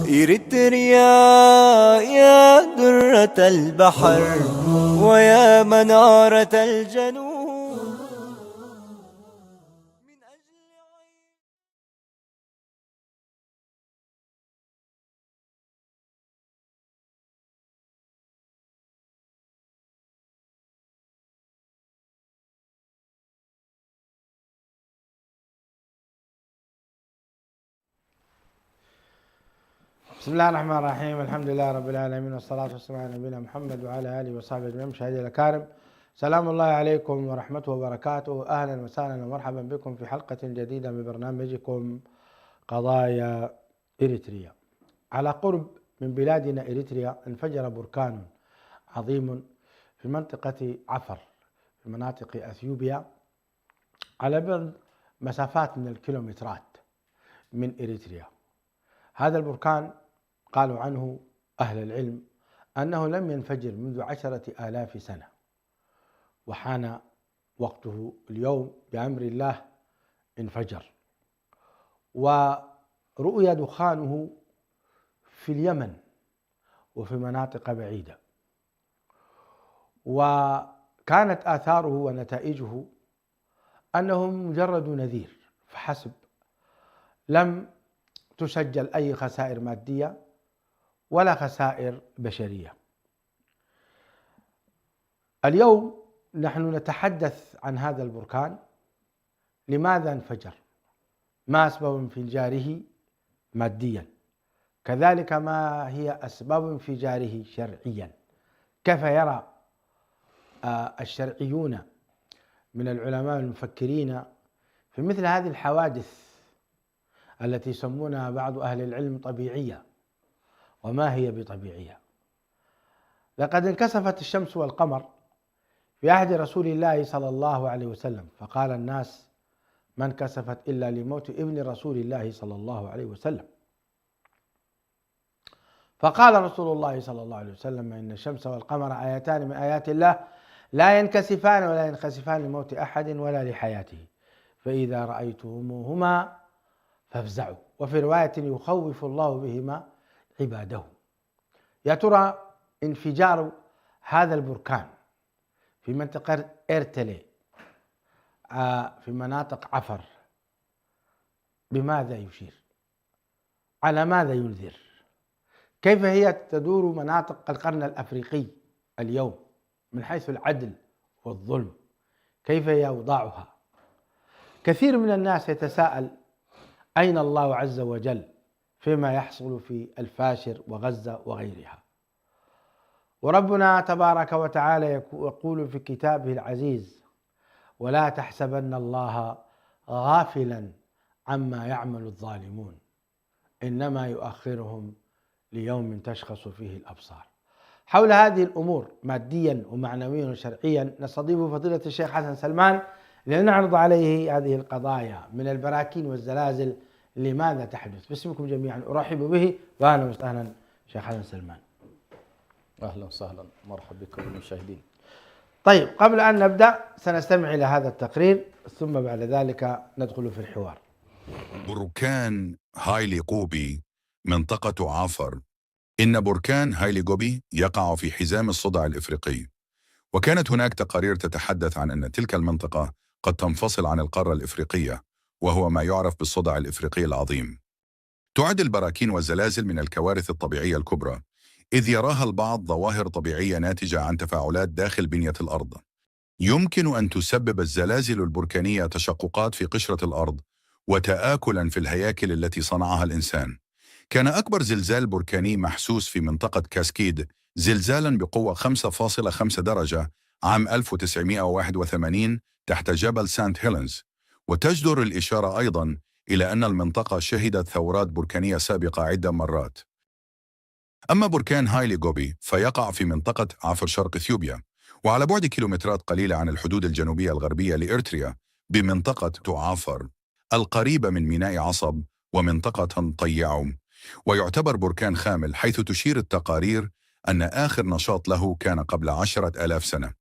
إريتريا يا درة البحر ويا منارة الجنوب من أجل بسم الله الرحمن الرحيم. الحمد لله رب العالمين، والصلاة والسلام على نبينا محمد وعلى آله وصحبه أجمعين. مشاهدينا الأكارم، سلام الله عليكم ورحمته وبركاته. أهلا وسهلا ومرحبا بكم في حلقة جديدة من برنامجكم قضايا إريتريا. على قرب من بلادنا إريتريا انفجر بركان عظيم في منطقة عفر في مناطق أثيوبيا على بعد مسافات من الكيلومترات من إريتريا. هذا البركان قالوا عنه أهل العلم أنه لم ينفجر منذ 10,000 سنة، وحان وقته اليوم بأمر الله انفجر، ورؤي دخانه في اليمن وفي مناطق بعيدة، وكانت آثاره ونتائجه أنه مجرد نذير فحسب، لم تسجل أي خسائر مادية ولا خسائر بشرية. اليوم نحن نتحدث عن هذا البركان، لماذا انفجر، ما أسباب انفجاره ماديا، كذلك ما هي أسباب انفجاره شرعيا، كيف يرى الشرعيون من العلماء المفكرين في مثل هذه الحوادث التي يسمونها بعض أهل العلم طبيعية، وما هي بطبيعية. لقد انكسفت الشمس والقمر في عهد رسول الله صلى الله عليه وسلم، فقال الناس ما انكسفت إلا لموت ابن رسول الله صلى الله عليه وسلم، فقال رسول الله صلى الله عليه وسلم إن الشمس والقمر آيتان من آيات الله لا ينكسفان ولا ينخسفان لموت أحد ولا لحياته، فإذا رأيتموهما فافزعوا، وفي رواية يخوف الله بهما عباده. يا ترى انفجار هذا البركان في منطقة إرتلي في مناطق عفر بماذا يشير؟ على ماذا ينذر؟ كيف هي تدور مناطق القرن الأفريقي اليوم من حيث العدل والظلم؟ كيف هي أوضاعها؟ كثير من الناس يتساءل أين الله عز وجل فيما يحصل في الفاشر وغزة وغيرها؟ وربنا تبارك وتعالى يقول في كتابه العزيز ولا تحسبن الله غافلا عما يعمل الظالمون إنما يؤخرهم ليوم تشخص فيه الأبصار. حول هذه الأمور ماديا ومعنويا وشرعيا نستضيف فضيلة الشيخ حسن سلمان لنعرض عليه هذه القضايا من البراكين والزلازل لماذا تحدث. باسمكم جميعا أرحب به، وأهلا وسهلا شيخ حسن سلمان. أهلا وسهلا، مرحبا بكم المشاهدين. طيب، قبل أن نبدأ سنستمع إلى هذا التقرير ثم بعد ذلك ندخل في الحوار. بركان هايلي قوبي منطقة عفر. إن بركان هايلي قوبي يقع في حزام الصدع الإفريقي، وكانت هناك تقارير تتحدث عن أن تلك المنطقة قد تنفصل عن القارة الإفريقية، وهو ما يعرف بالصدع الإفريقي العظيم. تعد البراكين والزلازل من الكوارث الطبيعية الكبرى، إذ يراها البعض ظواهر طبيعية ناتجة عن تفاعلات داخل بنية الأرض. يمكن أن تسبب الزلازل البركانية تشققات في قشرة الأرض وتآكلا في الهياكل التي صنعها الإنسان. كان أكبر زلزال بركاني محسوس في منطقة كاسكيد زلزالا بقوة 5.5 درجة عام 1981 تحت جبل سانت هيلينز، وتجدر الإشارة أيضا إلى أن المنطقة شهدت ثورات بركانية سابقة عدة مرات. أما بركان هايلي قوبي فيقع في منطقة عفر شرق إثيوبيا، وعلى بعد كيلومترات قليلة عن الحدود الجنوبية الغربية لإرتريا بمنطقة عفر القريبة من ميناء عصب ومنطقة طيعوم. ويعتبر بركان خامل، حيث تشير التقارير أن آخر نشاط له كان قبل 10,000 سنة،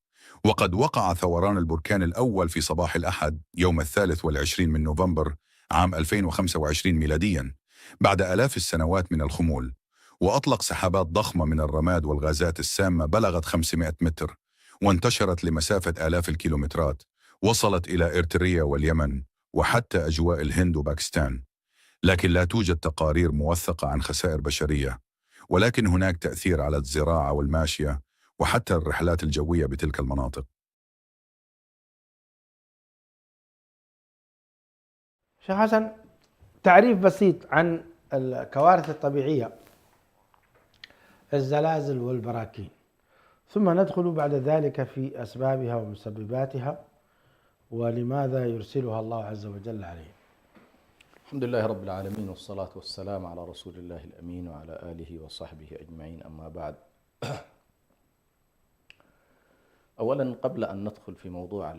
وقد وقع ثوران البركان الأول في صباح الأحد يوم 23 من نوفمبر عام 2025 ميلادياً بعد آلاف السنوات من الخمول، وأطلق سحابات ضخمة من الرماد والغازات السامة بلغت 500 متر وانتشرت لمسافة آلاف الكيلومترات، وصلت إلى إريتريا واليمن وحتى أجواء الهند وباكستان. لكن لا توجد تقارير موثقة عن خسائر بشرية، ولكن هناك تأثير على الزراعة والماشية وحتى الرحلات الجوية بتلك المناطق. شيخ حسن، تعريف بسيط عن الكوارث الطبيعية، الزلازل والبراكين، ثم ندخل بعد ذلك في أسبابها ومسبباتها ولماذا يرسلها الله عز وجل عليه. الحمد لله رب العالمين، والصلاة والسلام على رسول الله الأمين وعلى آله وصحبه أجمعين، أما بعد. أولا، قبل أن ندخل في موضوع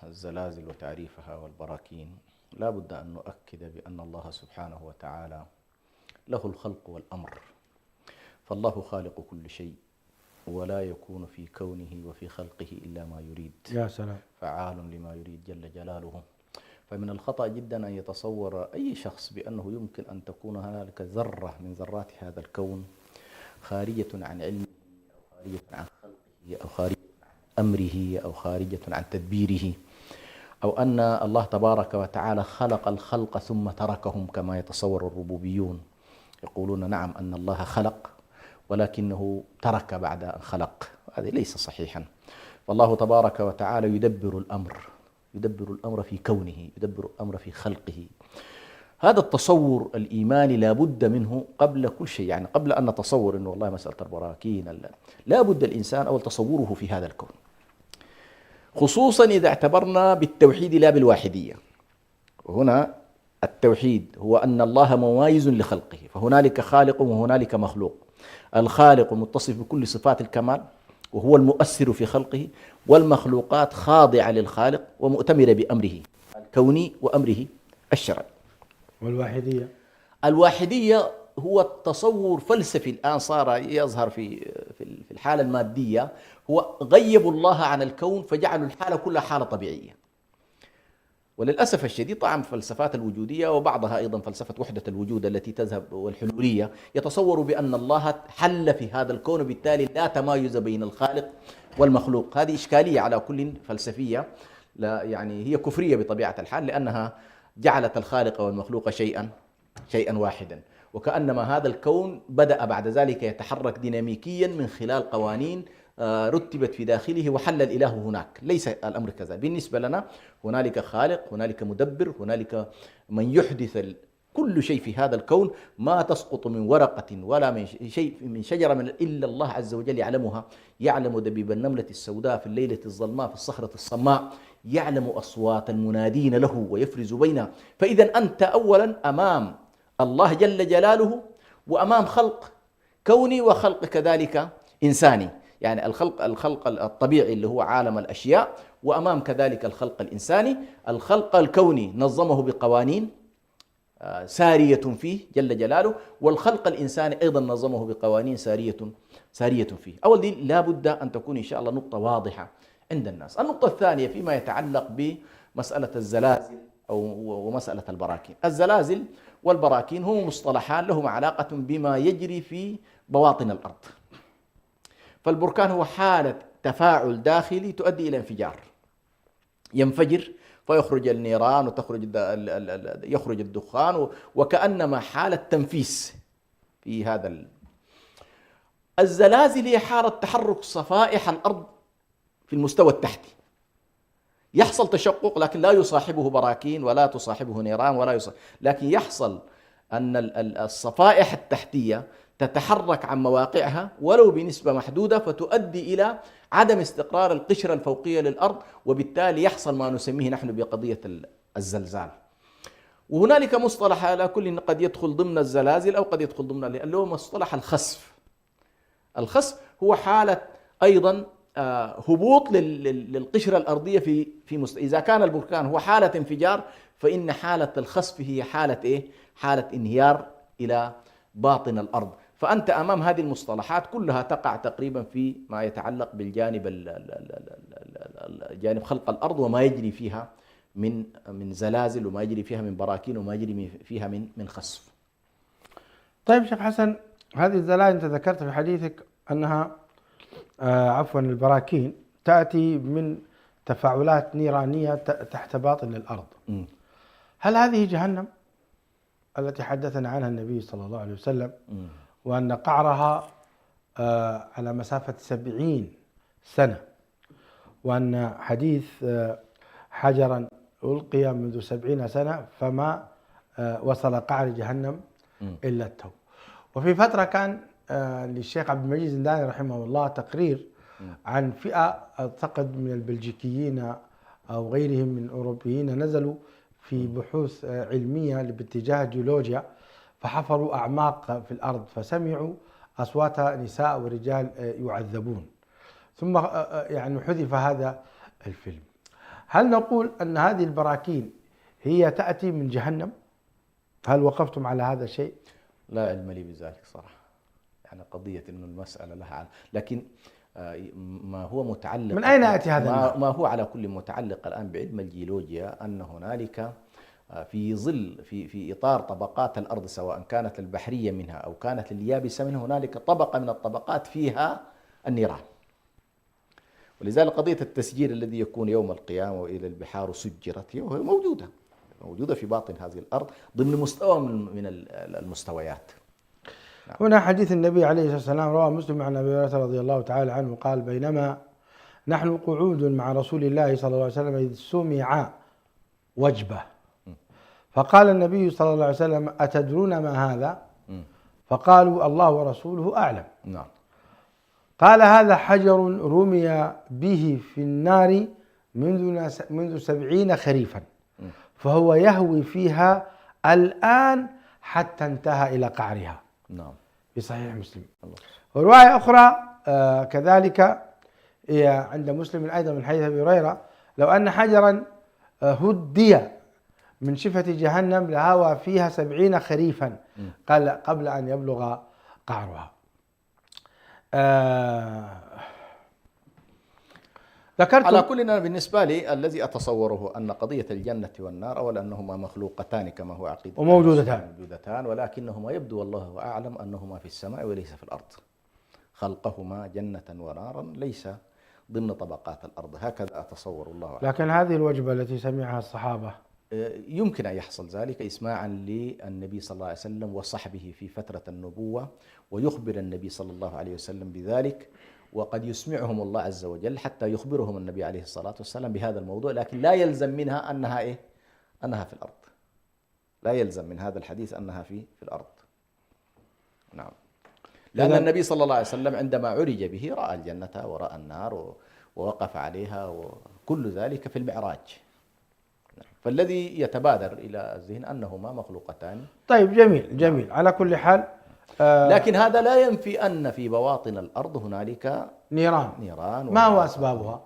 الزلازل وتعريفها والبراكين، لا بد أن نؤكد بأن الله سبحانه وتعالى له الخلق والأمر، فالله خالق كل شيء، ولا يكون في كونه وفي خلقه إلا ما يريد. يا سلام. فعال لما يريد جل جلاله. فمن الخطأ جدا أن يتصور أي شخص بأنه يمكن أن تكون هنالك ذرة من ذرات هذا الكون خارجة عن علمه أو خارجة عن خلقه أو خارجة عن أمره أو خارجة عن تدبيره، أو أن الله تبارك وتعالى خلق الخلق ثم تركهم كما يتصور الربوبيون. يقولون نعم أن الله خلق ولكنه ترك بعد أن خلق، هذا ليس صحيحا. فالله تبارك وتعالى يدبر الأمر في كونه، يدبر الأمر في خلقه. هذا التصور الإيماني لا بد منه قبل كل شيء، يعني قبل أن نتصور أنه والله مسألة البراكين، لا بد الإنسان أول تصوره في هذا الكون، خصوصا إذا اعتبرنا بالتوحيد لا بالواحدية. وهنا التوحيد هو أن الله مميز لخلقه، فهنالك خالق وهنالك مخلوق. الخالق متصف بكل صفات الكمال وهو المؤثر في خلقه، والمخلوقات خاضعة للخالق ومؤتمرة بأمره الكوني وأمره الشرعي. الواحدية هو التصور فلسفي الآن صار يظهر في الحالة المادية، هو غيبوا الله عن الكون فجعلوا الحالة كلها حالة طبيعية. وللأسف الشديد طبعا فلسفات الوجودية وبعضها أيضا فلسفة وحدة الوجود التي تذهب والحلولية يتصور بأن الله حل في هذا الكون، وبالتالي لا تمايز بين الخالق والمخلوق. هذه إشكالية على كل فلسفية، لا يعني هي كفرية بطبيعة الحال، لأنها جعلت الخالق والمخلوق شيئا واحدا، وكأنما هذا الكون بدأ بعد ذلك يتحرك ديناميكيا من خلال قوانين رتبت في داخله وحل الإله هناك. ليس الأمر كذا. بالنسبة لنا هنالك خالق، هنالك مدبر، هنالك من يحدث كل شيء في هذا الكون. ما تسقط من ورقة ولا من شيء من شجرة إلا الله عز وجل يعلمها، يعلم دبيب النملة السوداء في الليلة الظلماء في الصخرة الصماء، يعلم أصوات المنادين له ويفرز بينها. فإذا أنت أولا أمام الله جل جلاله، وأمام خلق كوني وخلق كذلك إنساني، يعني الخلق الطبيعي اللي هو عالم الأشياء، وأمام كذلك الخلق الإنساني. الخلق الكوني نظمه بقوانين سارية فيه جل جلاله، والخلق الإنساني أيضا نظمه بقوانين سارية فيه. أول دي لا بد أن تكون إن شاء الله نقطة واضحة عند الناس. النقطة الثانية فيما يتعلق بمسألة الزلازل ومسألة البراكين. الزلازل والبراكين هم مصطلحان لهم علاقة بما يجري في بواطن الأرض. فالبركان هو حالة تفاعل داخلي تؤدي إلى انفجار، ينفجر فيخرج النيران وتخرج يخرج الدخان، وكأنما حالة تنفيس في هذا. الزلازل هي حالة تحرك صفائح الأرض في المستوى التحتي، يحصل تشقق لكن لا يصاحبه براكين ولا تصاحبه نيران لكن يحصل أن الصفائح التحتية تتحرك عن مواقعها ولو بنسبة محدودة، فتؤدي إلى عدم استقرار القشرة الفوقية للأرض، وبالتالي يحصل ما نسميه نحن بقضية الزلزال. وهنالك مصطلح على كل قد يدخل ضمن الزلازل أو قد يدخل ضمن اللي هو مصطلح الخسف. الخسف هو حالة أيضا هبوط للقشرة الأرضية إذا كان البركان هو حالة انفجار، فإن حالة الخسف هي حالة حالة انهيار إلى باطن الأرض. فأنت أمام هذه المصطلحات كلها تقع تقريبا في ما يتعلق بالجانب جانب خلق الأرض وما يجري من زلازل، وما يجري فيها من براكين، وما يجري فيها من خسف. طيب شيخ حسن، هذه الزلازل أنت ذكرت في حديثك أنها البراكين تأتي من تفاعلات نيرانية تحت باطن الأرض. هل هذه جهنم التي حدثنا عنها النبي صلى الله عليه وسلم، وأن قعرها على مسافة 70 سنة، وأن حديث حجرا ألقي منذ 70 سنة فما وصل قعر جهنم إلا التو؟ وفي فترة كان للشيخ عبد المجيد الزنداني رحمه الله تقرير عن فئة أعتقد من البلجيكيين أو غيرهم من الأوروبيين، نزلوا في بحوث علمية باتجاه جيولوجيا، فحفروا أعماق في الأرض فسمعوا أصوات نساء ورجال يعذبون، ثم يعني حذف هذا الفيلم. هل نقول أن هذه البراكين هي تأتي من جهنم؟ هل وقفتم على هذا الشيء؟ لا علم لي بذلك صراحة، يعني قضية إنه المسألة لها لكن ما هو متعلق من أين يأتي هذا ما هو على كل متعلق الآن بعلم الجيولوجيا، أن هنالك في ظل في إطار طبقات الأرض، سواء كانت البحرية منها أو كانت اليابسة منها، هنالك طبقة من الطبقات فيها النيران. ولذلك قضية التسجير الذي يكون يوم القيامة وإلى البحار سجرت هي موجودة في باطن هذه الأرض ضمن مستوى من المستويات. هنا حديث النبي عليه الصلاة والسلام رواه مسلم عن أبي هريرة رضي الله تعالى عنه قال: بينما نحن قعود مع رسول الله صلى الله عليه وسلم إذ سمع وجبة، فقال النبي صلى الله عليه وسلم: أتدرون ما هذا؟ فقالوا: الله ورسوله أعلم. نعم. قال: هذا حجر رمي به في النار منذ 70 خريفا، فهو يهوي فيها الآن حتى انتهى إلى قعرها. نعم. في صحيح مسلم. ورواية أخرى كذلك هي عند مسلم أيضا من حديث أبي هريرة: لو أن حجرا هدي من شفة جهنم لهوى فيها 70 خريفا قال قبل أن يبلغ قعرها. ذكرت على كل أنا بالنسبة لي الذي أتصوره أن قضية الجنة والنار أولا أنهما مخلوقتان كما هو عقيدة وموجودتان، ولكنهما يبدو والله أعلم أنهما في السماء وليس في الأرض. خلقهما جنة ونارا ليس ضمن طبقات الأرض، هكذا أتصور الله أعلم. لكن هذه الوجبة التي سمعها الصحابة يمكن أن يحصل ذلك إسماعا للنبي صلى الله عليه وسلم وصحبه في فترة النبوة، ويخبر النبي صلى الله عليه وسلم بذلك، وقد يسمعهم الله عز وجل حتى يخبرهم النبي عليه الصلاة والسلام بهذا الموضوع، لكن لا يلزم منها أنها أنها في الأرض. لا يلزم من هذا الحديث أنها في الأرض. نعم. لأن النبي صلى الله عليه وسلم عندما عرج به رأى الجنة ورأى النار ووقف عليها، وكل ذلك في المعراج. فالذي يتبادر إلى الذهن أنهما مخلوقتان. طيب جميل. على كل حال لكن هذا لا ينفي أن في بواطن الأرض هنالك نيران ما هو أسبابها؟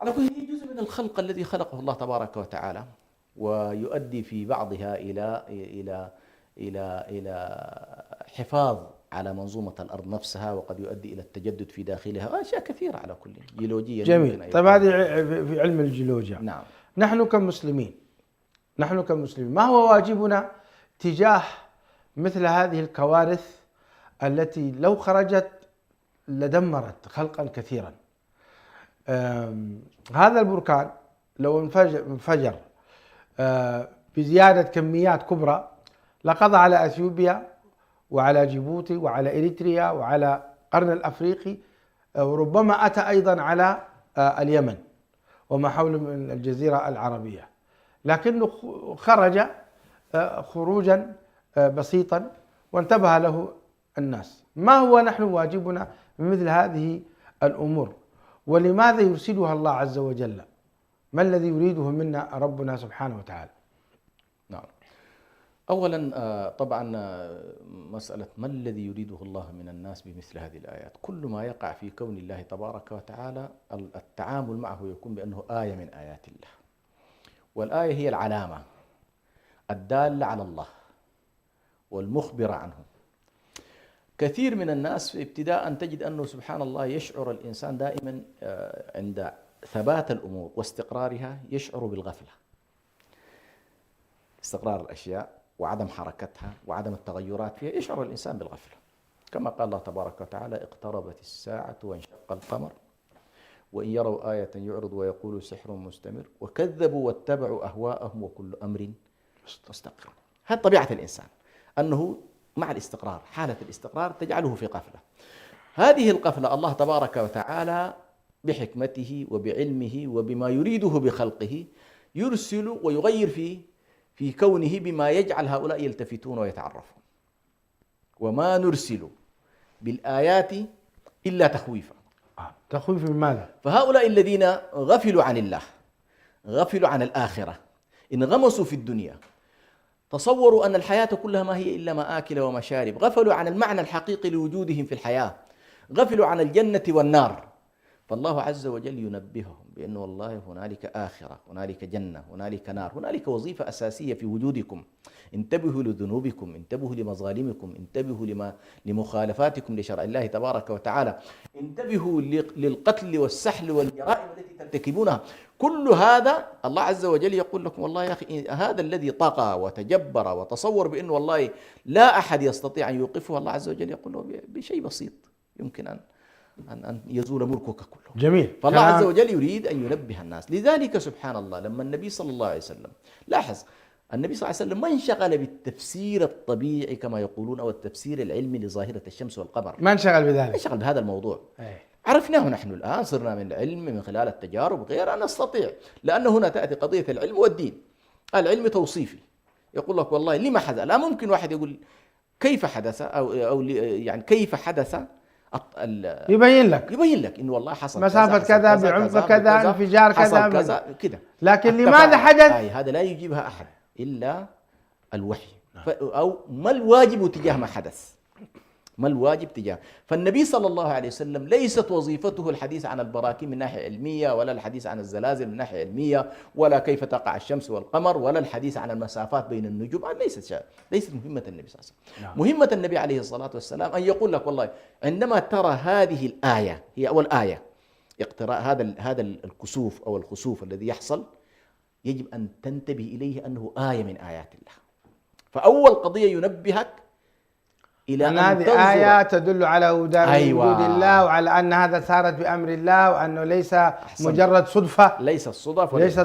على كل هي جزء من الخلق الذي خلقه الله تبارك وتعالى، ويؤدي في بعضها إلى حفاظ على منظومة الأرض نفسها، وقد يؤدي إلى التجدد في داخلها، وأشياء كثيرة على كل جيولوجيا. جميل. طيب هذه في علم الجيولوجيا. نعم. نحن كمسلمين ما هو واجبنا تجاه مثل هذه الكوارث التي لو خرجت لدمرت خلقا كثيرا؟ هذا البركان لو انفجر بزيادة كميات كبرى لقضى على أثيوبيا وعلى جيبوتي وعلى إريتريا وعلى القرن الأفريقي، وربما أتى أيضا على اليمن وما حول من الجزيرة العربية، لكنه خرج خروجا بسيطا وانتبه له الناس. ما هو نحن واجبنا من مثل هذه الأمور؟ ولماذا يرسلها الله عز وجل؟ ما الذي يريده منا ربنا سبحانه وتعالى؟ نعم. أولا طبعا مسألة ما الذي يريده الله من الناس بمثل هذه الآيات، كل ما يقع في كون الله تبارك وتعالى التعامل معه يكون بأنه آية من آيات الله، والآية هي العلامة الدالة على الله والمخبرة عنه. كثير من الناس ابتداء تجد أنه سبحان الله يشعر الإنسان دائما عند ثبات الأمور واستقرارها يشعر بالغفلة. استقرار الأشياء وعدم حركتها وعدم التغيرات فيها يشعر الإنسان بالغفلة، كما قال الله تبارك وتعالى: اقتربت الساعة وانشق القمر وإن يروا آية يعرض ويقولوا سحر مستمر وكذبوا واتبعوا أهواءهم وكل أمر مستقر. هذه طبيعة الإنسان، أنه مع الاستقرار، حالة الاستقرار تجعله في غفلة. هذه الغفلة الله تبارك وتعالى بحكمته وبعلمه وبما يريده بخلقه يرسل ويغير في كونه بما يجعل هؤلاء يلتفتون ويتعرفون. وما نرسل بالآيات إلا تخويفا. تخويف من ماذا؟ فهؤلاء الذين غفلوا عن الله، غفلوا عن الآخرة، انغمسوا في الدنيا، تصوروا أن الحياة كلها ما هي إلا مآكل ومشارب، غفلوا عن المعنى الحقيقي لوجودهم في الحياة، غفلوا عن الجنة والنار. فالله عز وجل ينبههم بأن والله هنالك آخرة، هنالك جنة، هنالك نار، هنالك وظيفة أساسية في وجودكم. انتبهوا لذنوبكم، انتبهوا لمظالمكم، انتبهوا لمخالفاتكم لشرع الله تبارك وتعالى، انتبهوا للقتل والسحل والجرائم التي ترتكبونها. كل هذا الله عز وجل يقول لكم والله يا أخي هذا الذي طغى وتجبر وتصور بأن والله لا أحد يستطيع أن يوقفه، الله عز وجل يقول له بشيء بسيط يمكن أن يزول ملكك كله. جميل. فالله عز وجل يريد أن ينبه الناس. لذلك سبحان الله لما النبي صلى الله عليه وسلم، لاحظ النبي صلى الله عليه وسلم ما انشغل بالتفسير الطبيعي كما يقولون أو التفسير العلمي لظاهرة الشمس والقمر، ما انشغل بذلك، انشغل بهذا الموضوع. أي. عرفناه نحن الآن، صرنا من العلم من خلال التجارب غير أن نستطيع، لأن هنا تأتي قضية العلم والدين. العلم توصيفي، يقول لك والله لما حدث. لا ممكن واحد يقول كيف حدث أو يعني كيف حدث، يبين لك إنه والله حصل مسافة كذا بعمق كذا انفجار كذا كذا، لكن لماذا حدث؟ هذا لا يجيبها أحد إلا الوحي. أو ما الواجب تجاه ما حدث، ما الواجب تجاه. فالنبي صلى الله عليه وسلم ليست وظيفته الحديث عن البراكين من ناحية علمية، ولا الحديث عن الزلازل من ناحية علمية، ولا كيف تقع الشمس والقمر، ولا الحديث عن المسافات بين النجوم. ليست مهمة النبي صلى الله عليه وسلم. مهمة النبي عليه الصلاة والسلام أن يقول لك والله عندما ترى هذه الآية، هي أول آية اقتراء هذا الكسوف أو الخسوف الذي يحصل، يجب أن تنتبه إليه أنه آية من آيات الله. فأول قضية ينبهك إلى أن هذه آية تدل على وجود الله، وعلى أن هذا صارت بأمر الله، وأنه ليس مجرد صدفة، ليست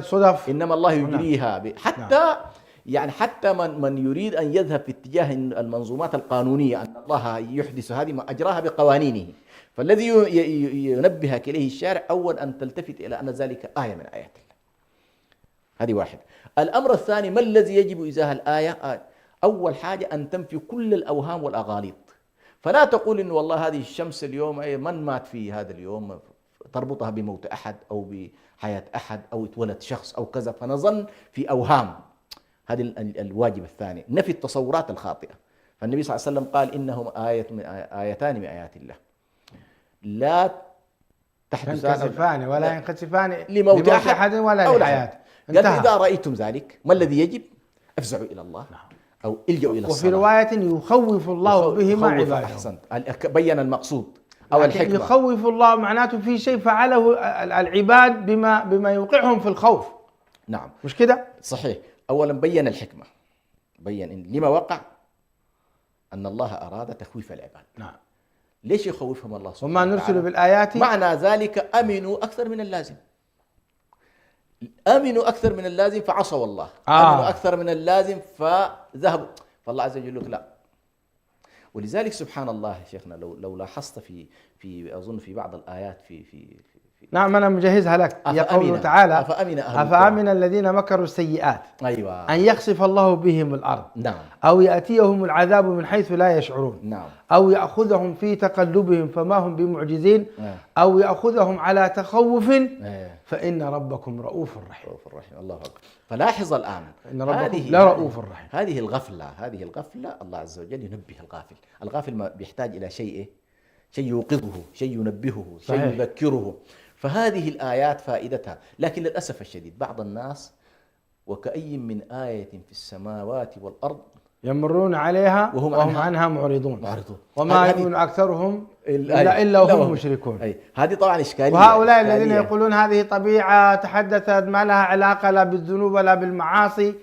صدف، إنما الله يجريها حتى يعني حتى من يريد أن يذهب في اتجاه المنظومات القانونية أن الله يحدث هذه ما أجراها بقوانينه. فالذي ينبهك إليه الشارع أول أن تلتفت إلى أن ذلك آية من آيات الله. هذه واحد. الأمر الثاني، ما الذي يجب إزاء الآية؟ أول حاجة أن تنفي كل الأوهام والأغاليط. فلا تقول إن والله هذه الشمس اليوم من مات في هذا اليوم تربطها بموت أحد أو بحياة أحد أو اتولد شخص أو كذا، فنظن في أوهام. هذا الواجب الثاني، نفي التصورات الخاطئة. فالنبي صلى الله عليه وسلم قال إنهم آيتان من آيات الله لا تنكسفان ولا ينخسفان لموت أحد ولا لحياة. قال إذا رأيتم ذلك ما الذي يجب؟ افزعوا إلى الله أو الجأوا إلى الصلاة. وفي رواية يخوف الله بهما عباده. أحسنت، بين المقصود أو الحكمة. يخوف الله معناته في شيء فعله العباد بما يوقعهم في الخوف. نعم، مش كده؟ صحيح. أولا بين الحكمة، بين إن لما وقع أن الله أراد تخويف العباد. نعم. ليش يخوفهم الله سبحانه وما نرسل بالآيات؟ معنى ذلك أمنوا أكثر من اللازم، آمنوا أكثر من اللازم فعصوا الله، آمنوا أكثر من اللازم فذهبوا. فالله عز وجل يقول لك لا. ولذلك سبحان الله شيخنا لو لاحظت في أظن في بعض الآيات في نعم أنا مجهزها لك. يقول تعالى أفأمن الذين مكروا السيئات أيوة أن يخسف الله بهم الأرض، نعم، أو يأتيهم العذاب من حيث لا يشعرون، نعم، أو يأخذهم في تقلبهم فما هم بمعجزين، أو يأخذهم على تخوف فإن ربكم رؤوف رحيم. الله أكبر. فلاحظ الآن إن ربكم لرؤوف رحيم. هذه الغفلة الله عز وجل ينبه الغافل ما بيحتاج إلى شيء يوقظه، شيء ينبهه، شيء يذكره. فهذه الآيات فائدتها. لكن للأسف الشديد بعض الناس وكأي من آية في السماوات والأرض يمرون عليها وهم وهم عنها معرضون معرضون. وما هذه يؤمن أكثرهم الآية. إلا وهم مشركون. هذه طبعا إشكالية. وهؤلاء إشكالية. الذين يقولون هذه طبيعة تحدثت ما لها علاقة لا بالذنوب ولا بالمعاصي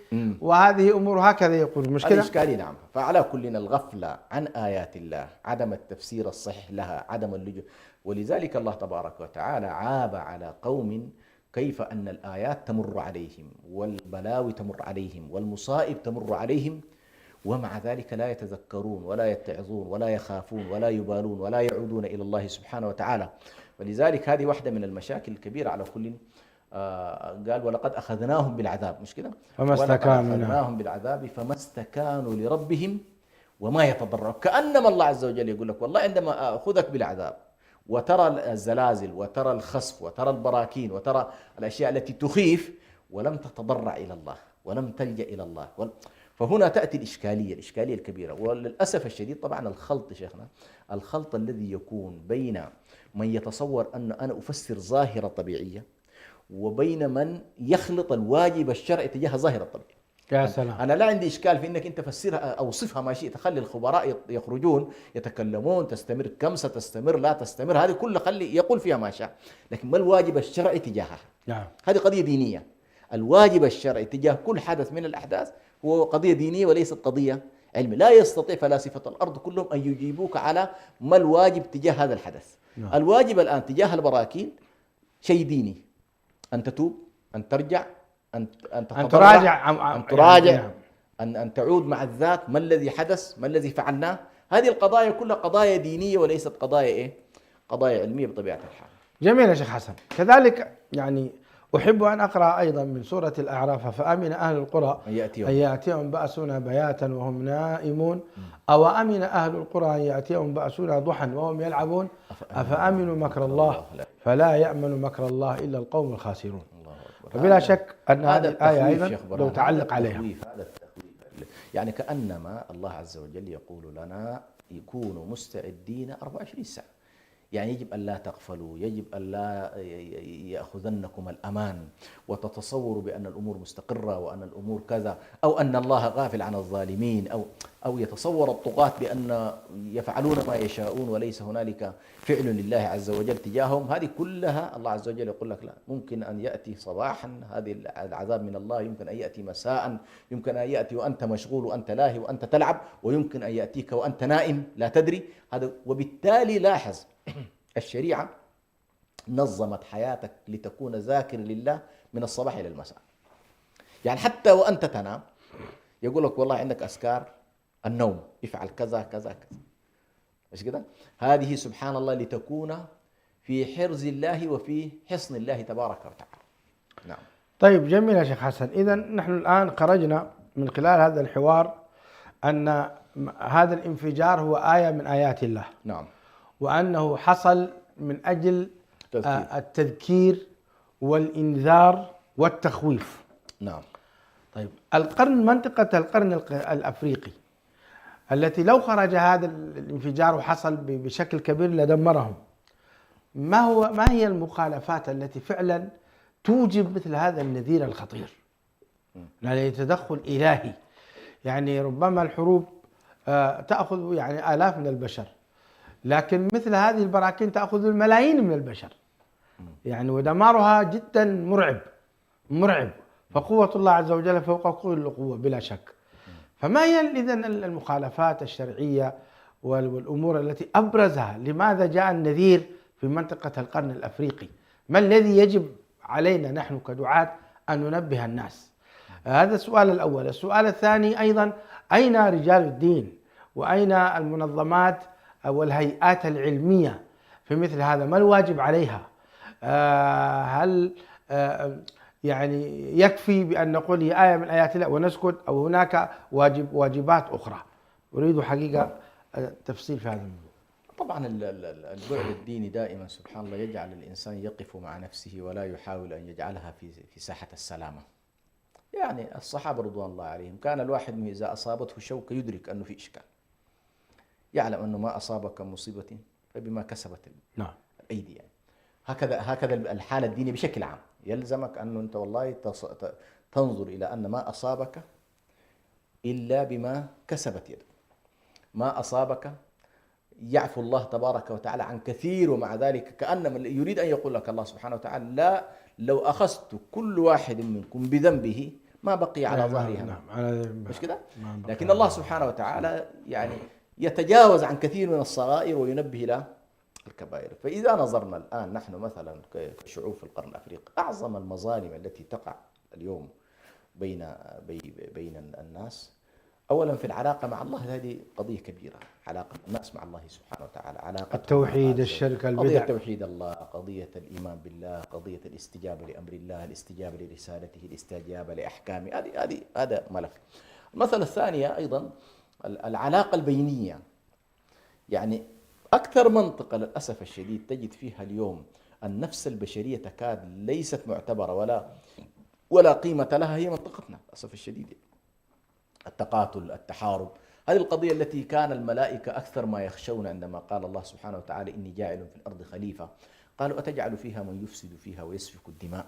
وهذه أمور هكذا يقول هذه مشكلة. إشكالية. نعم. فعلى كلنا الغفلة عن آيات الله، عدم التفسير الصحيح لها، عدم اللجوء، ولذلك الله تبارك وتعالى عاب على قوم كيف أن الآيات تمر عليهم والبلاوي تمر عليهم والمصائب تمر عليهم، ومع ذلك لا يتذكرون ولا يتعظون ولا يخافون ولا يبالون ولا يعودون إلى الله سبحانه وتعالى. ولذلك هذه واحدة من المشاكل الكبيرة على كل. قال ولقد أخذناهم بالعذاب، مش كده؟ فما استكانوا. أخذناهم بالعذاب فما استكانوا لربهم وما يتضرعون. كأنما الله عز وجل يقول لك والله عندما أخذك بالعذاب وترى الزلازل وترى الخسف وترى البراكين وترى الأشياء التي تخيف ولم تتضرع إلى الله ولم تلجأ إلى الله، فهنا تأتي الإشكالية الكبيرة. وللأسف الشديد طبعا الخلط شيخنا، الخلط الذي يكون بين من يتصور أن أنا أفسر ظاهرة طبيعية وبين من يخلط الواجب الشرعي تجاه ظاهرة الطبيعية. يا سلام. أنا لا عندي إشكال في أنك أنت فسرها أو صفها ما شئت، خلي الخبراء يخرجون يتكلمون، تستمر كم ستستمر لا تستمر، هذه كلها خلي يقول فيها ما شاء، لكن ما الواجب الشرعي تجاهها؟ نعم. هذه قضية دينية. الواجب الشرعي تجاه كل حدث من الأحداث هو قضية دينية وليست قضية علمية. لا يستطيع فلاسفة الأرض كلهم أن يجيبوك على ما الواجب تجاه هذا الحدث. نعم. الواجب الآن تجاه البراكين شيء ديني، أن تتوب، أن ترجع، أن تراجع، أن تراجع، يعني أن تعود مع الذات، ما الذي حدث، ما الذي فعلناه. هذه القضايا كلها قضايا دينية وليست قضايا إيه؟ قضايا علمية بطبيعة الحال. جميل يا شيخ حسن. كذلك يعني أحب أن أقرأ أيضا من سورة الأعراف: فأمن أهل القرى أن يأتيهم بأسنا بياتا وهم نائمون أو أمن أهل القرى أن يأتيهم بأسنا ضحى وهم يلعبون أفأمنوا مكر الله فلا يأمن مكر الله إلا القوم الخاسرون. فبلا شك أن هذه الآية أيضا لو تعلق عليها. هذا التخويف يعني كأنما الله عز وجل يقول لنا يكونوا مستعدين 24 ساعة. يعني يجب أن لا تغفلوا، يجب أن لا يأخذنكم الأمان وتتصوروا بأن الأمور مستقرة وأن الأمور كذا، أو أن الله غافل عن الظالمين، أو يتصور الطغاة بأن يفعلون ما يشاءون وليس هنالك فعل لله عز وجل تجاههم. هذه كلها الله عز وجل يقول لك لا، ممكن أن يأتي صباحا هذه العذاب من الله، يمكن أن يأتي مساء، يمكن أن يأتي وأنت مشغول وأنت لاهي وأنت تلعب، ويمكن أن يأتيك وأنت نائم لا تدري. هذا وبالتالي لاحظ الشريعة نظمت حياتك لتكون ذاكر لله من الصباح إلى المساء. يعني حتى وأنت تنام يقول لك والله عندك أذكار النوم، افعل كذا كذا كذا، مش كده؟ هذه سبحان الله لتكون في حرز الله وفي حصن الله تبارك وتعالى. نعم. طيب جميل يا شيخ حسن. إذا نحن الآن خرجنا من خلال هذا الحوار أن هذا الانفجار هو آية من آيات الله. نعم. وأنه حصل من أجل التذكير والإنذار والتخويف. نعم. طيب منطقة القرن الأفريقي التي لو خرج هذا الانفجار وحصل بشكل كبير لدمرهم، ما هي المخالفات التي فعلا توجب مثل هذا النذير الخطير؟ يعني تدخل إلهي. يعني ربما الحروب تأخذ يعني آلاف من البشر، لكن مثل هذه البراكين تأخذ الملايين من البشر، يعني ودمارها جدا مرعب. فقوة الله عز وجل فوق كل قوة بلا شك. فما هي إذن المخالفات الشرعية والأمور التي أبرزها؟ لماذا جاء النذير في منطقة القرن الأفريقي؟ ما الذي يجب علينا نحن كدعاة أن ننبه الناس؟ هذا السؤال الأول. السؤال الثاني أيضا: أين رجال الدين وأين المنظمات والهيئات العلمية في مثل هذا؟ ما الواجب عليها؟ هل يعني يكفي بأن نقول هي آية من آيات الله ونسكت، أو هناك واجبات أخرى؟ أريد حقيقة تفصيل في هذا الموضوع. طبعا البعد الديني دائما سبحان الله يجعل الإنسان يقف مع نفسه ولا يحاول أن يجعلها في ساحة السلامة. يعني الصحابة رضوان الله عليهم كان الواحد من إذا أصابته شوكة يدرك أنه في إشكال، يعلم أنه ما أصابك مصيبة فبما كسبت الأيدي. يعني هكذا الحالة الدينية بشكل عام. يلزمك أنه أنت والله تنظر إلى أن ما أصابك إلا بما كسبت يدك. ما أصابك يعفو الله تبارك وتعالى عن كثير، ومع ذلك كأنما يريد أن يقول لك الله سبحانه وتعالى: لا، لو أخذت كل واحد منكم بذنبه ما بقي على ظهرها. نعم. مش كده؟ لكن الله سبحانه وتعالى يعني يتجاوز عن كثير من الصغائر وينبه إلى الكبائر. فإذا نظرنا الآن نحن مثلا كشعوب في القرن الأفريقي، أعظم المظالم التي تقع اليوم بين الناس أولا في العلاقة مع الله، هذه قضية كبيرة، علاقة الناس مع الله سبحانه وتعالى، علاقة التوحيد، الشرك، قضية البدع، توحيد الله، قضية الإيمان بالله، قضية الاستجابة لأمر الله، الاستجابة لرسالته، الاستجابة لأحكامه. هذا ملف. المسألة الثانية أيضا العلاقة البينية. يعني أكثر منطقة للأسف الشديد تجد فيها اليوم النفس البشرية تكاد ليست معتبرة ولا قيمة لها، هي منطقتنا للأسف الشديد. التقاتل، التحارب، هذه القضية التي كان الملائكة أكثر ما يخشون عندما قال الله سبحانه وتعالى: إني جاعل في الأرض خليفة. قالوا: أتجعل فيها من يفسد فيها ويسفك الدماء.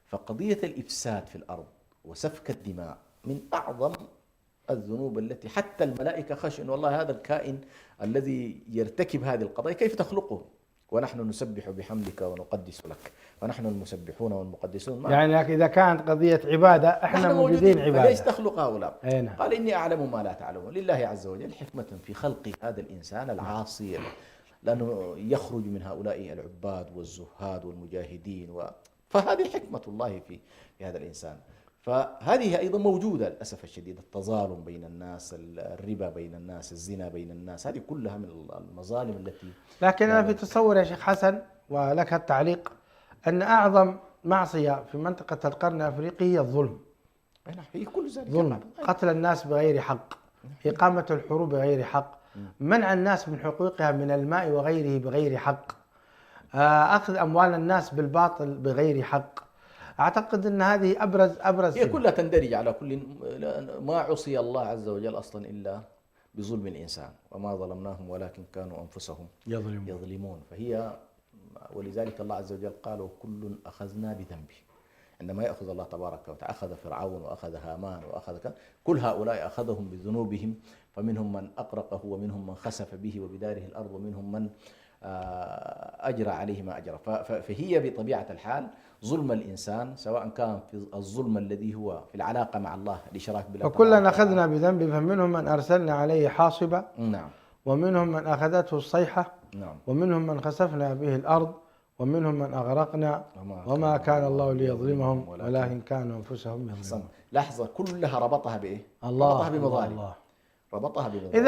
فقضية الإفساد في الأرض وسفك الدماء من أعظم الذنوب التي حتى الملائكة خشوا إن والله هذا الكائن الذي يرتكب هذه القضايا كيف تخلقه ونحن نسبح بحمدك ونقدس لك، ونحن المسبحون والمقدسون معك. يعني إذا كانت قضية عبادة احنا موجودين عبادة، فليش تخلق هؤلاء؟ نعم. قال: إني أعلم ما لا تعلمون. لله عز وجل حكمة في خلق هذا الإنسان العاصي، لأنه يخرج من هؤلاء العباد والزهاد والمجاهدين فهذه حكمة الله في هذا الإنسان. فهذه أيضا موجودة للأسف الشديد، التظالم بين الناس، الربا بين الناس، الزنا بين الناس، هذه كلها من المظالم التي. لكن أنا في تصور يا شيخ حسن، ولك التعليق، أن أعظم معصية في منطقة القرن الأفريقي هي الظلم. هي كل ذلك ظلم، قتل الناس بغير حق، إقامة الحروب بغير حق، منع الناس من حقوقها من الماء وغيره بغير حق، أخذ أموال الناس بالباطل بغير حق. أعتقد أن هذه أبرز هي كلها تندرج على كل. ما عصي الله عز وجل أصلا إلا بظلم الإنسان، وما ظلمناهم ولكن كانوا أنفسهم يظلمون. فهي ولذلك الله عز وجل قال: وكل أخذنا بذنبه. عندما يأخذ الله تبارك وتعالى، أخذ فرعون وأخذ هامان وأخذ كل هؤلاء أخذهم بذنوبهم، فمنهم من أغرقه ومنهم من خسف به وبداره الأرض ومنهم من أجرى عليه ما أجرى. فهي بطبيعة الحال ظلم الإنسان، سواء كان في الظلم الذي هو في العلاقة مع الله، الإشراك بالله، وكلنا أخذنا بذنبه، فمنهم من أرسلنا عليه حاصبا، نعم، ومنهم من أخذته الصيحة، نعم، ومنهم من خسفنا به الأرض، ومنهم من أغرقنا، وما كان الله ليظلمهم ولكن كانوا أنفسهم يظلمون. لحظة، كلها ربطها بإيه؟ الله، ربطها بمظالم. الله. ربطها بمظالم.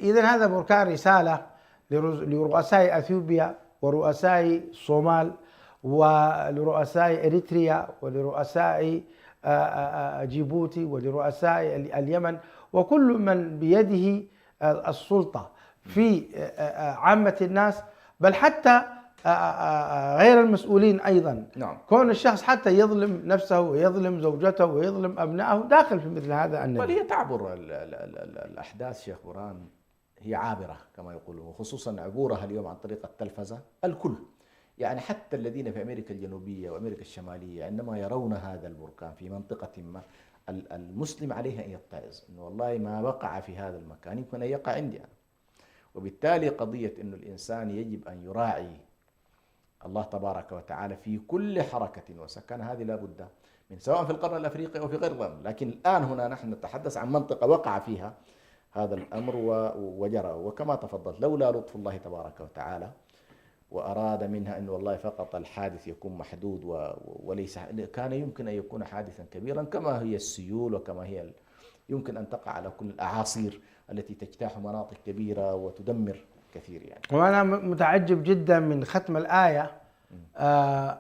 إذن هذا بركان رسالة لرؤساء أثيوبيا ورؤساء الصومال ولرؤساء إريتريا ولرؤساء جيبوتي ولرؤساء اليمن وكل من بيده السلطة في عامة الناس، بل حتى غير المسؤولين أيضا. نعم. كون الشخص حتى يظلم نفسه ويظلم زوجته ويظلم أبنائه داخل في مثل هذا النبي. بل هي تعبر الأحداث شيخ برهان، هي عابرة كما يقولون، وخصوصا عبورها اليوم عن طريق التلفزة. الكل يعني حتى الذين في أمريكا الجنوبية وأمريكا الشمالية عندما يرون هذا البركان في منطقة ما، المسلم عليه أن يتعظ إنه والله ما وقع في هذا المكان يمكن أن يقع عندي أنا. وبالتالي قضية إنه الإنسان يجب أن يراعي الله تبارك وتعالى في كل حركة وسكن، هذه لا بد من، سواء في القرن الأفريقي أو في غير القرن. لكن الآن هنا نحن نتحدث عن منطقة وقع فيها هذا الأمر وجرى، وكما تفضلت لولا لطف الله تبارك وتعالى وأراد منها أن والله فقط الحادث يكون محدود وليس، كان يمكن أن يكون حادثا كبيرا كما هي السيول وكما هي يمكن أن تقع على كل الأعاصير التي تجتاح مناطق كبيرة وتدمر كثير يعني. وأنا متعجب جدا من ختم الآية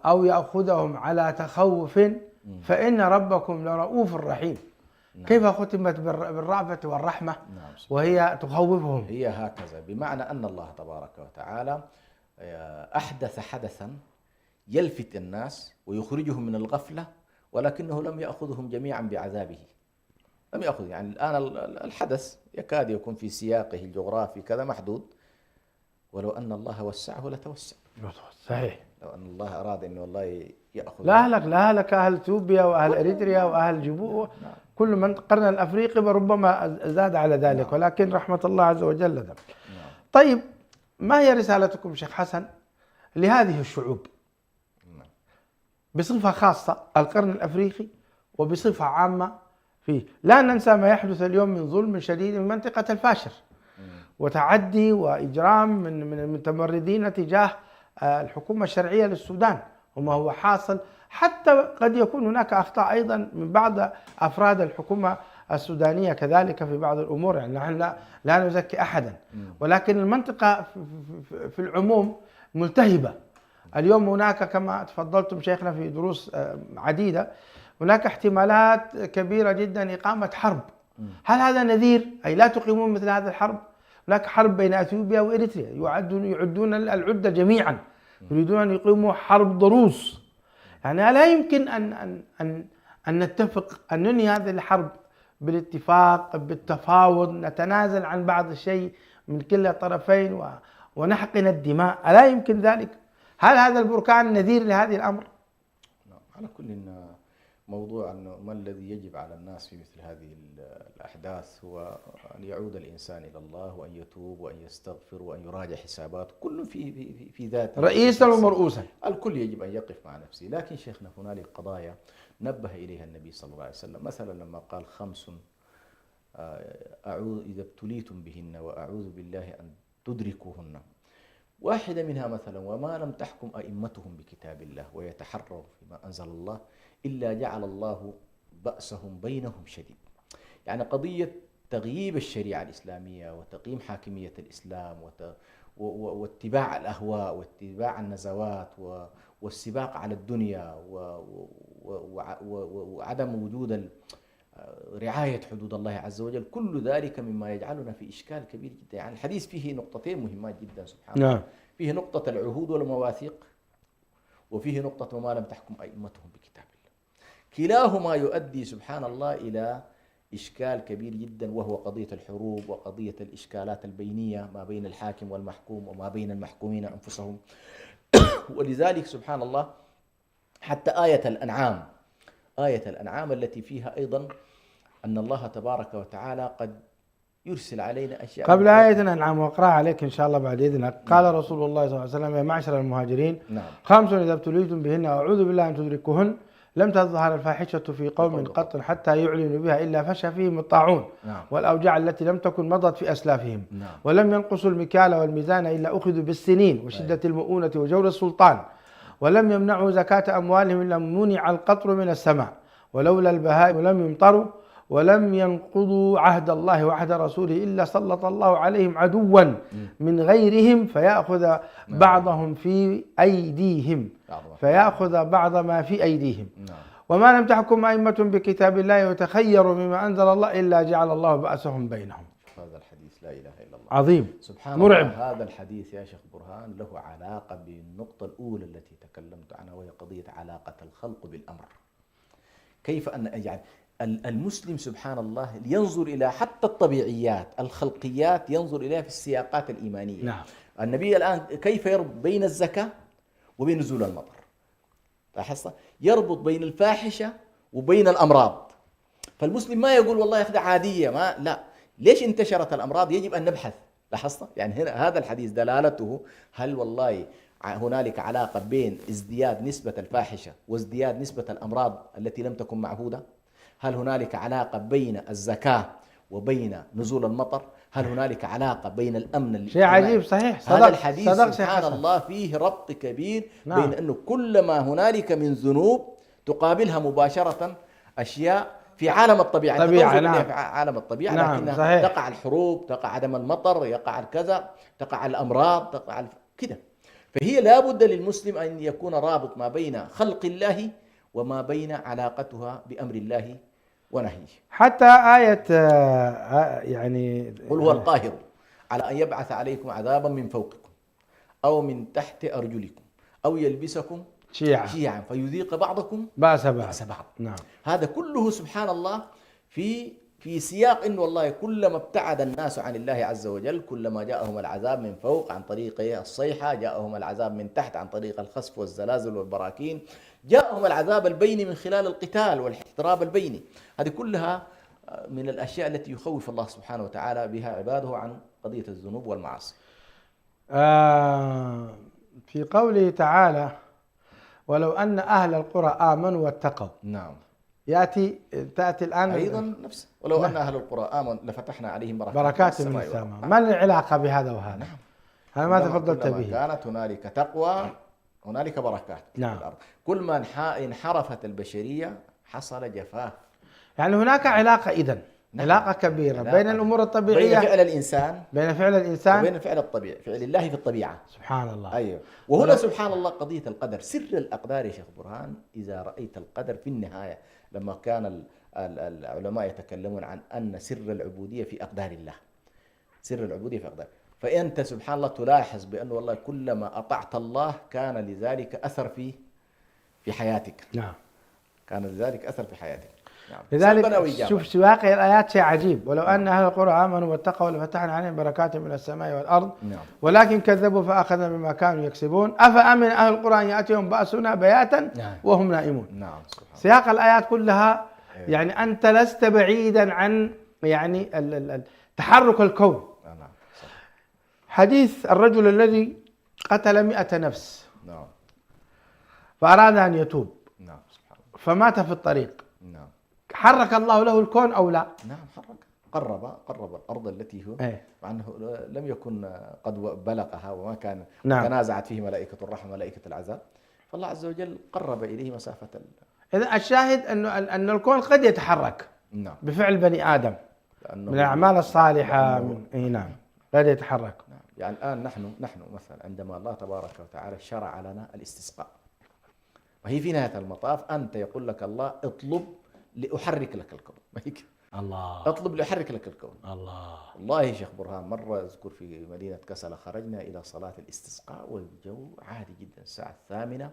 أو يأخذهم على تخوف فإن ربكم لرؤوف رحيم. كيف ختمت بالرأفة والرحمة وهي تخوفهم؟ هي هكذا، بمعنى أن الله تبارك وتعالى أحدث حدثا يلفت الناس ويخرجهم من الغفلة، ولكنه لم يأخذهم جميعا بعذابه. لم يأخذ، يعني الآن الحدث يكاد يكون في سياقه الجغرافي كذا محدود، ولو أن الله وسعه لتوسع. صحيح. لو أن الله أراد أنه والله يأخذ لا هلك أهل اثيوبيا وأهل إريتريا وأهل جيبوتي كل من القرن الأفريقي ربما زاد على ذلك، ولكن رحمة الله عز وجل ذا. طيب، ما هي رسالتكم شيخ حسن لهذه الشعوب بصفة خاصة القرن الأفريقي وبصفة عامة فيه؟ لا ننسى ما يحدث اليوم من ظلم شديد من منطقة الفاشر وتعدي وإجرام من المتمردين تجاه الحكومة الشرعية للسودان وما هو حاصل. حتى قد يكون هناك أخطاء أيضا من بعض أفراد الحكومة السودانية كذلك في بعض الأمور، يعني نحن لا نزكي أحدا، ولكن المنطقة في العموم ملتهبة. اليوم هناك كما تفضلتم شيخنا في دروس عديدة، هناك احتمالات كبيرة جدا إقامة حرب. هل هذا نذير؟ أي لا تقيمون مثل هذه الحرب؟ هناك حرب بين أثيوبيا وإريتريا، يعدون العدة جميعا، يريدون أن يقيموا حرب ضروس. يعني لا يمكن أن نتفق أن ننهي هذه الحرب بالاتفاق بالتفاوض، نتنازل عن بعض الشيء من كلا الطرفين ونحقن الدماء؟ ألا يمكن ذلك؟ هل هذا البركان نذير لهذه الأمر؟ على كل موضوع أنه ما الذي يجب على الناس في مثل هذه الأحداث هو أن يعود الإنسان إلى الله وأن يتوب وأن يستغفر وأن يراجع حساباته، كل في ذاته رئيسا ومرؤوسا، الكل يجب أن يقف مع نفسه. لكن شيخنا هنالك قضايا نبه إليها النبي صلى الله عليه وسلم، مثلا لما قال 5 أعوذ إذا ابتليتم بهن وأعوذ بالله أن تدركوهن، واحدة منها مثلا وما لم تحكم أئمتهم بكتاب الله ويتحروا فيما أنزل الله إلا جعل الله بأسهم بينهم شديد. يعني قضية تغييب الشريعة الإسلامية وتقييم حاكمية الإسلام واتباع الأهواء واتباع النزوات والسباق على الدنيا وعدم وجود رعاية حدود الله عز وجل، كل ذلك مما يجعلنا في إشكال كبير جدا. يعني الحديث فيه نقطتين مهمات جدا سبحان الله، فيه نقطة العهود والمواثيق، وفيه نقطة وما لم تحكم أئمتهم بكتاب الله. كلاهما يؤدي سبحان الله إلى إشكال كبير جدا، وهو قضية الحروب وقضية الإشكالات البينية ما بين الحاكم والمحكوم وما بين المحكومين أنفسهم. ولذلك سبحان الله حتى آية الأنعام التي فيها أيضا أن الله تبارك وتعالى قد يرسل علينا أشياء. قبل آية الأنعام وأقرأها عليك إن شاء الله بعد إذنك، قال رسول الله صلى الله عليه وسلم: يا معشر المهاجرين، 5 إذا ابتليتم بهن وأعوذ بالله أن تدركوهن، لم تظهر الفاحشة في قوم قط حتى يعلنوا بها إلا فشى فيهم الطاعون والأوجاع التي لم تكن مضت في أسلافهم، ولم ينقصوا المكيال والميزان إلا أخذوا بالسنين وشدة المؤونة وجور السلطان، ولم يمنعوا زكاة أموالهم إلا منع القطر من السماء، ولولا البهائم لم يمطروا، ولم ينقضوا عهد الله وعهد رسوله إلا سلط الله عليهم عدوا من غيرهم فيأخذ بعضهم في أيديهم بعض ما في أيديهم، وما لم تحكم أئمة بكتاب الله وتخيروا مما أنزل الله إلا جعل الله بأسهم بينهم. هذا الحديث لا إله إلا الله عظيم سبحان مرعب. الله. هذا الحديث يا شيخ برهان له علاقة بالنقطة الأولى التي تكلمت عنها، وهي قضية علاقة الخلق بالأمر. كيف أن يعني المسلم سبحان الله ينظر إلى حتى الطبيعيات الخلقيات، ينظر إليها في السياقات الإيمانية. نعم. النبي الآن كيف يربط بين الزكاة وبين نزول المطر؟ لاحظت؟ يربط بين الفاحشة وبين الأمراض. فالمسلم ما يقول والله هذا عادية، ما لا، ليش انتشرت الأمراض؟ يجب أن نبحث. لاحظت؟ يعني هنا هذا الحديث دلالته هل والله هنالك علاقة بين ازدياد نسبة الفاحشة وازدياد نسبة الأمراض التي لم تكن معهودة؟ هل هنالك علاقة بين الزكاة وبين نزول المطر؟ هل هنالك علاقة بين الأمن الاجتماعي؟ شيء عجيب صحيح. هذا الحديث سبحان الله فيه ربط كبير بين أنه كلما هنالك من ذنوب تقابلها مباشرة أشياء في عالم الطبيعة، في عالم الطبيعة، لكنها تقع الحروب، تقع عدم المطر، يقع الكذا، تقع الأمراض، تقع كده. فهي لا بد للمسلم أن يكون رابط ما بين خلق الله وما بين علاقتها بأمر الله ونهيه. حتى آية يعني قل هو القاهر على أن يبعث عليكم عذابا من فوقكم أو من تحت أرجلكم أو يلبسكم شيعا فيذيق بعضكم بأس بعض. نعم. هذا كله سبحان الله في سياق إنه والله كلما ابتعد الناس عن الله عز وجل كلما جاءهم العذاب من فوق عن طريق الصيحة، جاءهم العذاب من تحت عن طريق الخسف والزلازل والبراكين، جاءهم العذاب البيني من خلال القتال والاحتراب البيني. هذه كلها من الأشياء التي يخوف الله سبحانه وتعالى بها عباده عن قضية الذنوب والمعاصي. في قوله تعالى ولو أن أهل القرى آمنوا واتقوا، نعم. تأتي الآن أيضا نفس ولو أن أهل القرى آمنوا لفتحنا عليهم بركات من السماء. ما العلاقة بهذا وهذا؟ نعم. هذا ما تفضلت كلما به. كانت هنالك تقوى هنالك بركات نعم. في الأرض. كل ما انحرفت البشرية حصل جفاف. يعني هناك علاقة إذن، نعم. علاقة كبيرة علاقة بين الأمور الطبيعية، بين فعل الإنسان بين فعل الإنسان وبين فعل الطبيعي، فعل الله في الطبيعة. سبحان الله. أيوه. وهنا سبحان الله قضية القدر، سر الأقدار يا شيخ برهان. إذا رأيت القدر في النهاية، لما كان العلماء يتكلمون عن أن سر العبودية في أقدار الله، سر العبودية في أقدار، فأنت سبحان الله تلاحظ بأن والله كلما أطعت الله كان لذلك أثر في حياتك. نعم. كان لذلك أثر في حياتك. نعم. لذلك شوف سواقي الآيات شيء عجيب. ولو أن أهل القرى آمنوا واتقوا لفتحنا عليهم بركات من السماء والأرض. نعم. ولكن كذبوا فأخذنا بما كانوا يكسبون. أفأمن أهل القرى أن يأتيهم بأسنا بياتا وهم نائمون. نعم. سياق الآيات كلها يعني أنت لست بعيدا عن يعني تحرك الكون. نعم. صح. حديث الرجل الذي قتل 100 نفس. نعم. فأراد أن يتوب. نعم. سبحان الله. فمات في الطريق. نعم. حرك الله له الكون أو لا؟ نعم حرك. قرب الأرض التي هو مع أنه لم يكن قد بلغها وما كان تنازعت فيه ملائكة الرحمة وملائكة العذاب، فالله عز وجل قرب إليه مسافة إذا الشاهد أن الكون قد يتحرك. نعم. بفعل بني آدم من الأعمال الصالحة نعم قد يتحرك. نعم. يعني الآن نحن مثلا عندما الله تبارك وتعالى شرع لنا الاستسقاء، وهي في نهاية المطاف أنت يقول لك الله اطلب لأحرك لك الكون. الله. اطلب لأحرك لك الكون. الله. والله يا شيخ برهان مرة أذكر في مدينة كسلة خرجنا إلى صلاة الاستسقاء والجو عادي جدا الساعة 8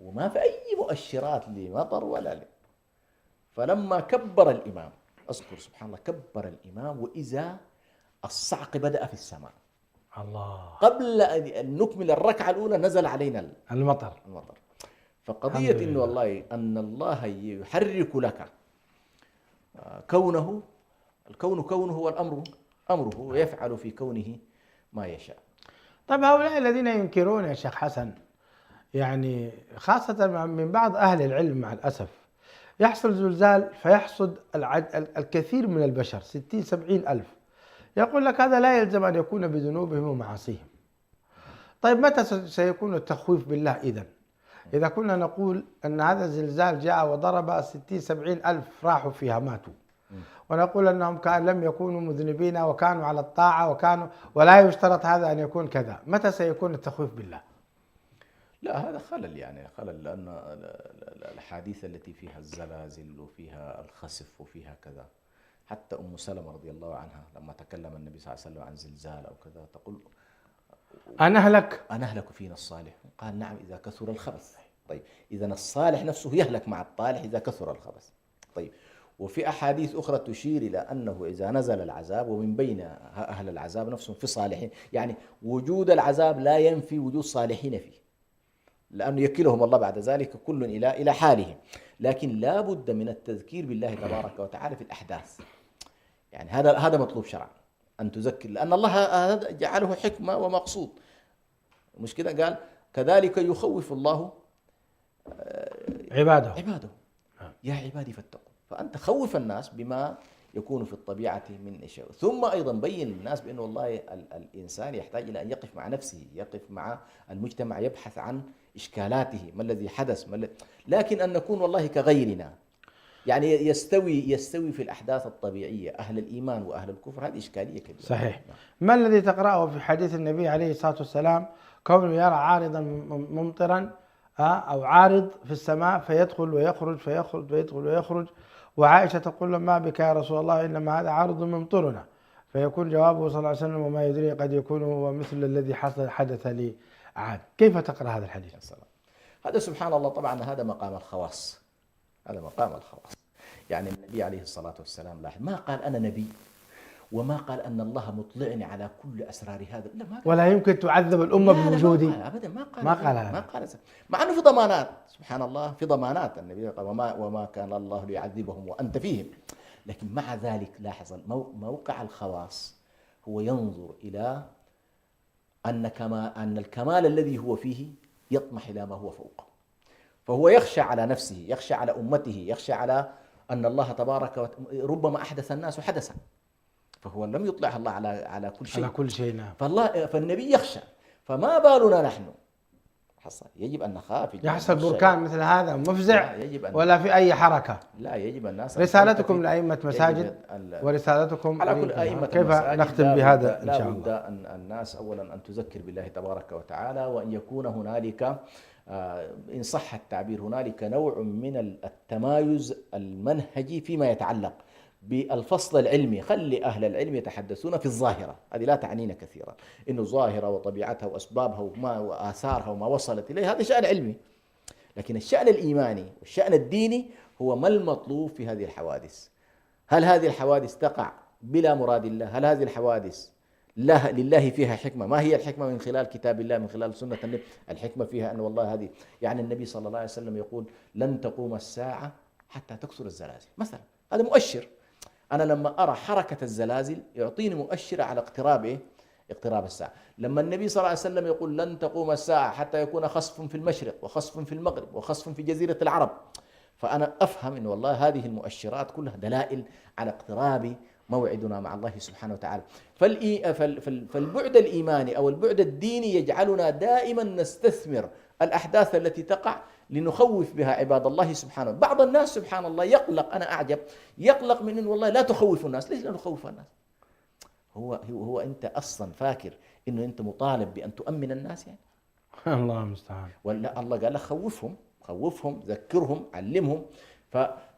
وما في أي مؤشرات لمطر ولا لي. فلما كبر الإمام أذكر سبحان الله كبر الإمام وإذا الصعق بدأ في السماء. الله. قبل أن نكمل الركعة الأولى نزل علينا المطر. فقضية إنه والله أن الله يحرك لك كونه، الكون كونه والأمر أمره، ويفعل في كونه ما يشاء. طيب هؤلاء الذين ينكرون يا شيخ حسن، يعني خاصة من بعض أهل العلم مع الأسف، يحصل زلزال فيحصد الكثير من البشر 60-70 ألف، يقول لك هذا لا يلزم أن يكون بذنوبهم ومعاصيهم. طيب متى سيكون التخويف بالله إذن؟ إذا كنا نقول أن هذا الزلزال جاء وضرب 60-70 ألف راحوا فيها ماتوا، ونقول أنهم لم يكونوا مذنبين وكانوا على الطاعة ولا يشترط هذا أن يكون كذا، متى سيكون التخويف بالله؟ لا هذا خلل، يعني خلل، لأن الأحاديث التي فيها الزلازل وفيها الخسف وفيها كذا، حتى أم سلمة رضي الله عنها لما تكلم النبي صلى الله عليه وسلم عن زلزال أو كذا تقول أنهلك فينا الصالح؟ قال نعم إذا كثر الخبث. طيب إذا الصالح نفسه يهلك مع الطالح إذا كثر الخبث. طيب وفي أحاديث أخرى تشير إلى أنه إذا نزل العذاب ومن بين أهل العذاب نفسهم في صالحين، يعني وجود العذاب لا ينفي وجود صالحين فيه، لأنه يكلهم الله بعد ذلك كل إلى حاله. لكن لا بد من التذكير بالله تبارك وتعالى في الأحداث، يعني هذا مطلوب شرعا أن تذكر، لأن الله جعله حكمة ومقصود. مش كده قال كذلك يخوف الله عباده يا عبادي فاتقوا. فأنت خوف الناس بما يكون في الطبيعة من إشياء، ثم أيضا بين الناس بأن والله الإنسان يحتاج إلى أن يقف مع نفسه، يقف مع المجتمع، يبحث عن إشكالاته، ما الذي حدث، لكن أن نكون والله كغيرنا، يعني يستوي في الأحداث الطبيعية أهل الإيمان وأهل الكفر، هذه إشكالية كبيرة. صحيح. ما الذي تقرأه في حديث النبي عليه الصلاة والسلام كونه يرى عارضا ممطرا أو عارض في السماء فيدخل ويخرج فيخرج ويدخل ويخرج، وعائشة تقول له ما بك يا رسول الله إنما هذا عارض ممطرنا، فيكون جوابه صلى الله عليه وسلم وما يدري قد يكون هو مثل الذي حدث لي عاد. كيف تقرأ هذا الحديث؟ هذا سبحان الله طبعا هذا مقام الخواص، هذا مقام الخواص. يعني النبي عليه الصلاة والسلام لاحظ ما قال أنا نبي، وما قال أن الله مطلعني على كل أسرار هذا، لا ما قال. ولا يمكن تعذب الأمة بوجودي، أبدا ما قال ما قال مع أنه في ضمانات، سبحان الله في ضمانات النبي وما كان الله ليعذبهم وأنت فيهم، لكن مع ذلك لاحظ موقع الخواص هو ينظر إلى أن الكمال الذي هو فيه يطمح إلى ما هو فوقه، فهو يخشى على نفسه، يخشى على أمته، يخشى على أن الله تبارك ربما أحدث الناس حدثا، فهو لم يطلع الله على كل شيء، على كل شيء. نعم. فالنبي يخشى، فما بالنا نحن؟ يجب أن نخاف. يحصل بركان مثل هذا مفزع ولا في أي حركة؟ لا، يجب الناس. رسالتكم لأئمة مساجد ورسالتكم على كل أئمة كيف المساجد نختم بهذا إن شاء لا الله؟ بد أن الناس أولا أن تذكر بالله تبارك وتعالى، وأن يكون هنالك إن صح التعبير هنالك نوع من التمايز المنهجي فيما يتعلق بالفصل العلمي. خلي أهل العلم يتحدثون في الظاهرة، هذه لا تعنينا كثيرا، إنه الظاهرة وطبيعتها وأسبابها وآثارها وما وصلت إليه هذا شأن علمي، لكن الشأن الإيماني والشأن الديني هو ما المطلوب في هذه الحوادث. هل هذه الحوادث تقع بلا مراد الله؟ هل هذه الحوادث لله فيها حكمة؟ ما هي الحكمة من خلال كتاب الله، من خلال سنة النبي؟ الحكمة فيها أن والله هذه، يعني النبي صلى الله عليه وسلم يقول لن تقوم الساعة حتى تكسر الزلازل مثلا، هذا مؤشر. أنا لما أرى حركة الزلازل يعطيني مؤشر على اقتراب الساعة. لما النبي صلى الله عليه وسلم يقول لن تقوم الساعة حتى يكون خسف في المشرق وخسف في المغرب وخسف في جزيرة العرب، فأنا أفهم أن والله هذه المؤشرات كلها دلائل على اقتراب موعدنا مع الله سبحانه وتعالى. فالبعد الإيماني أو البعد الديني يجعلنا دائما نستثمر الأحداث التي تقع لنخوف بها عباد الله سبحانه. بعض الناس سبحان الله يقلق، أنا أعجب، يقلق من أن والله لا تخوف الناس. ليش لا نخوف الناس؟ هو أنت أصلا فاكر أنه أنت مطالب بأن تؤمن الناس يعني؟ الله المستعان. ولا الله قال لك خوفهم، ذكرهم، علمهم.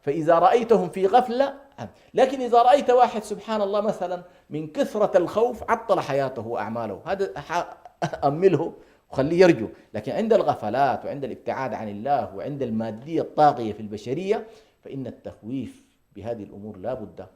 فإذا رأيتهم في غفلة، لكن إذا رأيت واحد سبحان الله مثلا من كثرة الخوف عطل حياته وأعماله، هذا أمله وخليه يرجو. لكن عند الغفلات وعند الابتعاد عن الله وعند المادية الطاغية في البشرية فإن التخويف بهذه الأمور لا بد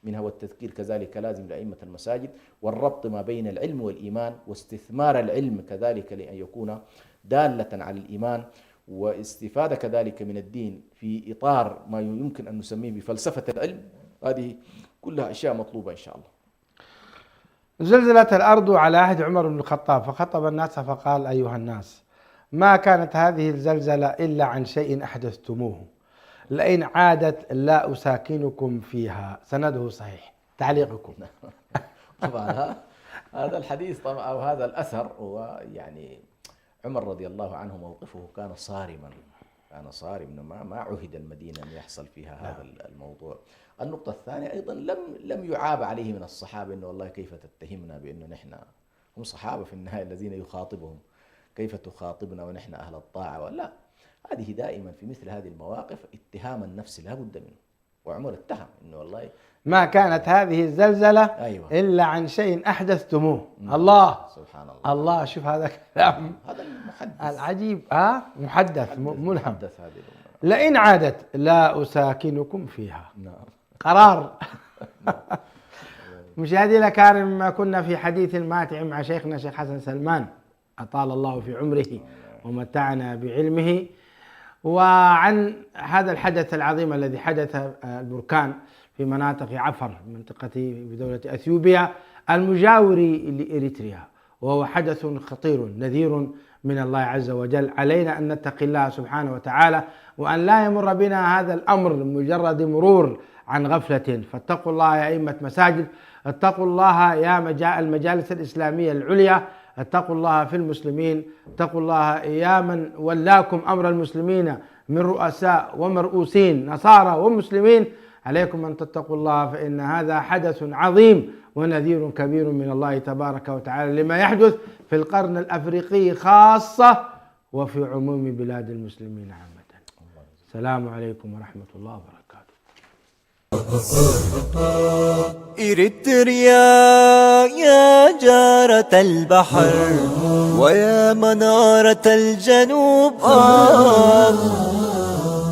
منها، والتذكير كذلك لازم لأئمة المساجد، والربط ما بين العلم والإيمان، واستثمار العلم كذلك لأن يكون دالة على الإيمان، واستفادة كذلك من الدين في إطار ما يمكن أن نسميه بفلسفة العلم. هذه كلها أشياء مطلوبة إن شاء الله. زلزلت الأرض على عهد عمر بن الخطاب فخطب الناس فقال أيها الناس ما كانت هذه الزلزلة إلا عن شيء أحدثتموه، لئن عادت لا أساكنكم فيها. سنده صحيح. تعليقكم؟ طبعا هذا الحديث طبعا أو هذا الأثر هو يعني عمر رضي الله عنه موقفه كان صارما، ما عهد المدينة أن يحصل فيها هذا الموضوع. النقطة الثانية أيضا لم يعاب عليه من الصحابة إنه والله كيف تتهمنا بأنه نحن، هم صحابة في النهاية الذين يخاطبهم، كيف تخاطبنا ونحن أهل الطاعة؟ ولا، هذه دائما في مثل هذه المواقف اتهام النفس لا بد منه، وعمر اتهم إنه والله ما كانت هذه الزلزلة أيوة إلا عن شيء أحدثتموه. الله سبحان الله. الله، شوف هذا كلام هذا المحدث العجيب. محدث ملهم. هذه لئن عادت لا أساكنكم فيها. نعم. قرار. مشاهدينا الكرام، ما كنا في حديث ماتع مع شيخنا الشيخ حسن سلمان أطال الله في عمره ومتعنا بعلمه، وعن هذا الحدث العظيم الذي حدث، البركان في مناطق عفر، منطقة بدولة أثيوبيا المجاور لإريتريا، وهو حدث خطير نذير من الله عز وجل. علينا أن نتقي الله سبحانه وتعالى، وأن لا يمر بنا هذا الأمر مجرد مرور عن غفلة. فاتقوا الله يا أئمة مساجد، اتقوا الله يا المجالس الإسلامية العليا، اتقوا الله في المسلمين، اتقوا الله يا من ولاكم أمر المسلمين من رؤساء ومرؤوسين نصارى ومسلمين. عليكم أن تتقوا الله، فإن هذا حدث عظيم ونذير كبير من الله تبارك وتعالى لما يحدث في القرن الأفريقي خاصة وفي عموم بلاد المسلمين عامة. السلام عليكم ورحمة الله وبركاته. إريتريا يا جارة البحر ويا منارة الجنوب،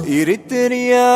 إريتريا